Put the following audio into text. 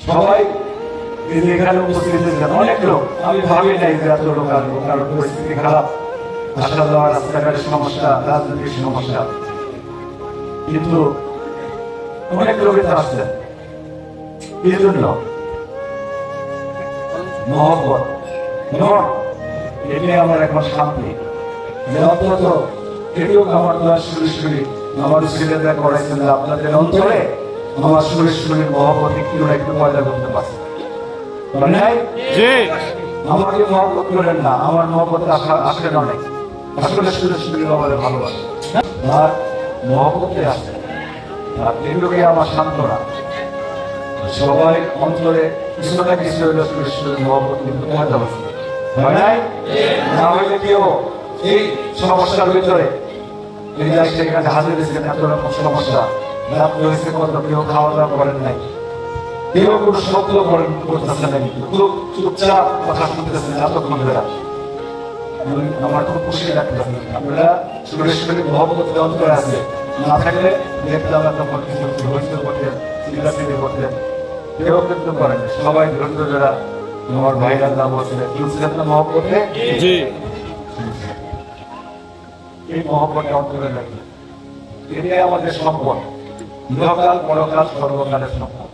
সবাই এখানে উপস্থিত হয়েছেন, অনেক লোক। আমি ভাবি নাই যে এত লোক আসবো, কারণ পরিস্থিতি খারাপ, আসা যাওয়া, রাস্তাঘাটের সমস্যা, রাজনৈতিক সমস্যা, কিন্তু অনেক লোক এটা আসছে। এই জন্য মহব্বত, এটাই আমার এখন শান্তি। যে অন্তত এটিও আমার দোয়া শুরু আমার ছেলেরা করাইছেন যে আপনাদের অন্তরে আমার শরীর মহব্বত একটু না একটু পয়দা করতে পারছে। আমাকে মহব্বত করেন না, আমার মহব্বত আসেন অনেক, আসলে শরীর আমাদের ভালোবাসে আর মহব্বতে আছে। আর এগুলোকে আমার সান্ত্বনা, সবাই অন্তরে কিছু না কিছু হইল শরীর মহব্বত কিন্তু পয়দা হচ্ছে। না হইলে কেউ এই সমস্যার ভিতরে সেখানে হাজির হয়েছেন, এত রকম সমস্যা রাত্রে হয়েছে, কত কেউ খাওয়া দাওয়া করেন নাই, কেউ কোনো শব্দ করতেছে না, কিন্তু খুব চুপচাপ কথা শুনতেছেন এতক্ষণ ধরে। আমার খুব খুশি লাগতেছে আপনারা শরীর মহব্বত অন্তরে আছে। না থাকলে দেখতাম তখন কিছু হইতে করতেন, চিল্লাচিল্লি করতেন, কেউ কিন্তু করেন। সবাই ধৈর্য যারা আমার ভাইরা না বলছিলেন মহব্বতে, এই মহব্বতটা অন্তরে লাগবে। এটাই আমাদের সম্পদ, ইহকাল পরকাল সর্বকালের সম্পদ।